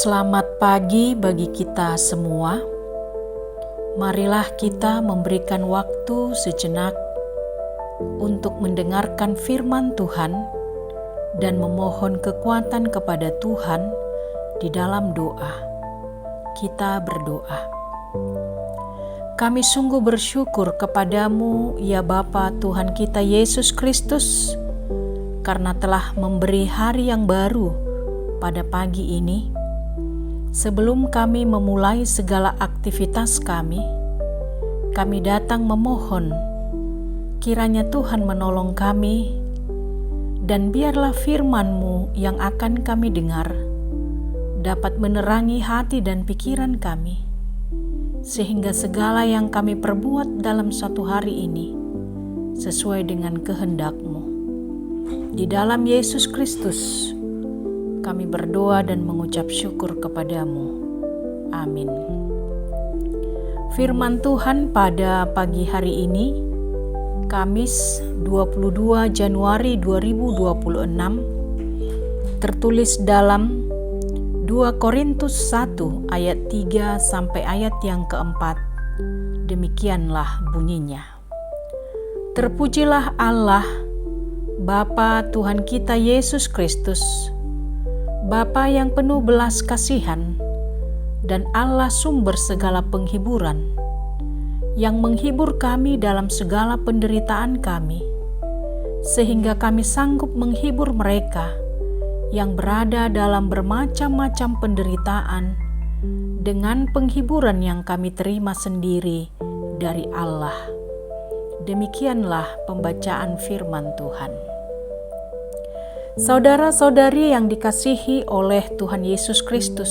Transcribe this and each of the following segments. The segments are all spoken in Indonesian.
Selamat pagi bagi kita semua. Marilah kita memberikan waktu sejenak untuk mendengarkan firman Tuhan dan memohon kekuatan kepada Tuhan di dalam doa. Kita berdoa. Kami sungguh bersyukur kepadamu, ya Bapa Tuhan kita Yesus Kristus, karena telah memberi hari yang baru pada pagi ini. Sebelum kami memulai segala aktivitas kami datang memohon kiranya Tuhan menolong kami, dan biarlah firman-Mu yang akan kami dengar dapat menerangi hati dan pikiran kami, sehingga segala yang kami perbuat dalam satu hari ini sesuai dengan kehendak-Mu. Di dalam Yesus Kristus kami berdoa dan mengucap syukur kepadamu. Amin. Firman Tuhan pada pagi hari ini, Kamis 22 Januari 2026, tertulis dalam 2 Korintus 1 ayat 3 sampai ayat yang keempat. Demikianlah bunyinya. Terpujilah Allah, Bapa Tuhan kita Yesus Kristus, Bapa yang penuh belas kasihan dan Allah sumber segala penghiburan, yang menghibur kami dalam segala penderitaan kami, sehingga kami sanggup menghibur mereka yang berada dalam bermacam-macam penderitaan dengan penghiburan yang kami terima sendiri dari Allah. Demikianlah pembacaan firman Tuhan. Saudara-saudari yang dikasihi oleh Tuhan Yesus Kristus,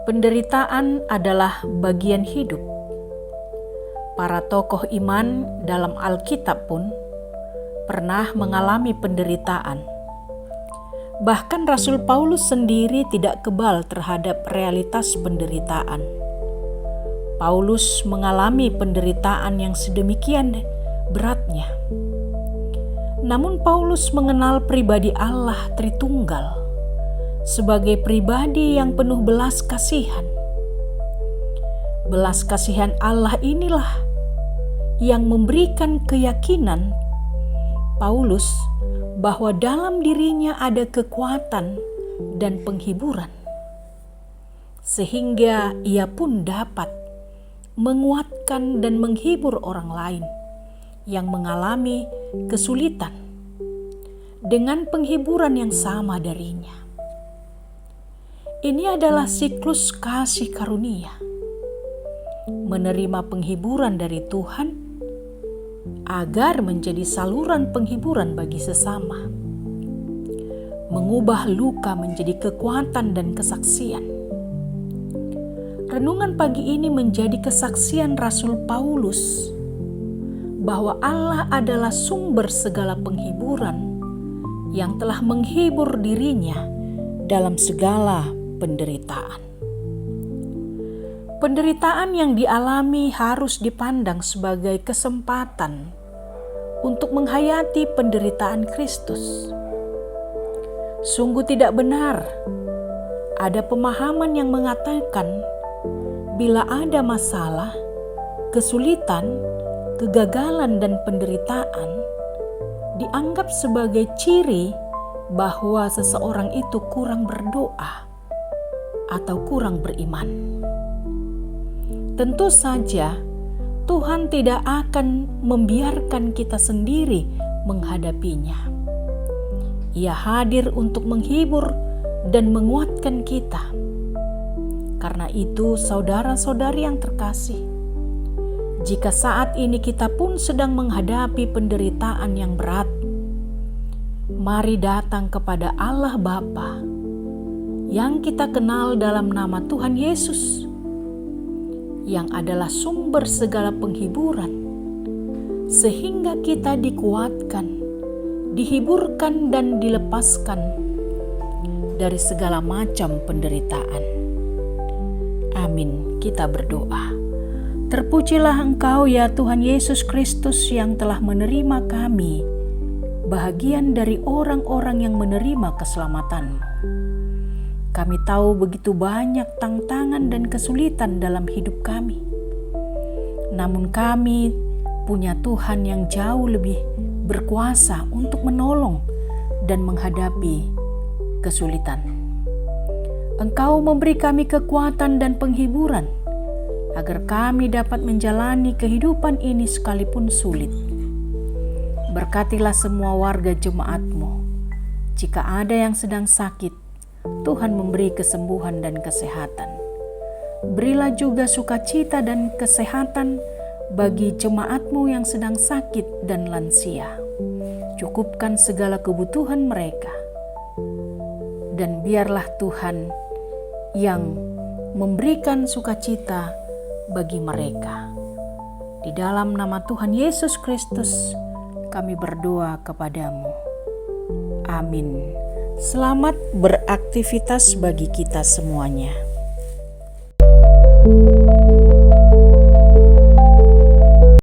penderitaan adalah bagian hidup. Para tokoh iman dalam Alkitab pun pernah mengalami penderitaan. Bahkan Rasul Paulus sendiri tidak kebal terhadap realitas penderitaan. Paulus mengalami penderitaan yang sedemikian beratnya. Namun Paulus mengenal pribadi Allah Tritunggal sebagai pribadi yang penuh belas kasihan. Belas kasihan Allah inilah yang memberikan keyakinan Paulus bahwa dalam dirinya ada kekuatan dan penghiburan, sehingga ia pun dapat menguatkan dan menghibur orang lain yang mengalami kesulitan dengan penghiburan yang sama darinya. Ini adalah siklus kasih karunia, menerima penghiburan dari Tuhan agar menjadi saluran penghiburan bagi sesama, mengubah luka menjadi kekuatan dan kesaksian. Renungan pagi ini menjadi kesaksian Rasul Paulus bahwa Allah adalah sumber segala penghiburan yang telah menghibur dirinya dalam segala penderitaan. Penderitaan yang dialami harus dipandang sebagai kesempatan untuk menghayati penderitaan Kristus. Sungguh tidak benar ada pemahaman yang mengatakan bila ada masalah, kesulitan, kegagalan dan penderitaan dianggap sebagai ciri bahwa seseorang itu kurang berdoa atau kurang beriman. Tentu saja Tuhan tidak akan membiarkan kita sendiri menghadapinya. Ia hadir untuk menghibur dan menguatkan kita. Karena itu, saudara-saudari yang terkasih, jika saat ini kita pun sedang menghadapi penderitaan yang berat, mari datang kepada Allah Bapa yang kita kenal dalam nama Tuhan Yesus, yang adalah sumber segala penghiburan, sehingga kita dikuatkan, dihiburkan dan dilepaskan dari segala macam penderitaan. Amin. Kita berdoa. Terpujilah Engkau ya Tuhan Yesus Kristus yang telah menerima kami, bahagian dari orang-orang yang menerima keselamatan-Mu. Kami tahu begitu banyak tantangan dan kesulitan dalam hidup kami. Namun kami punya Tuhan yang jauh lebih berkuasa untuk menolong dan menghadapi kesulitan. Engkau memberi kami kekuatan dan penghiburan agar kami dapat menjalani kehidupan ini sekalipun sulit. Berkatilah semua warga jemaat-Mu. Jika ada yang sedang sakit, Tuhan memberi kesembuhan dan kesehatan. Berilah juga sukacita dan kesehatan bagi jemaat-Mu yang sedang sakit dan lansia. Cukupkan segala kebutuhan mereka. Dan biarlah Tuhan yang memberikan sukacita bagi mereka. Di dalam nama Tuhan Yesus Kristus, kami berdoa kepadamu. Amin. Selamat beraktivitas bagi kita semuanya.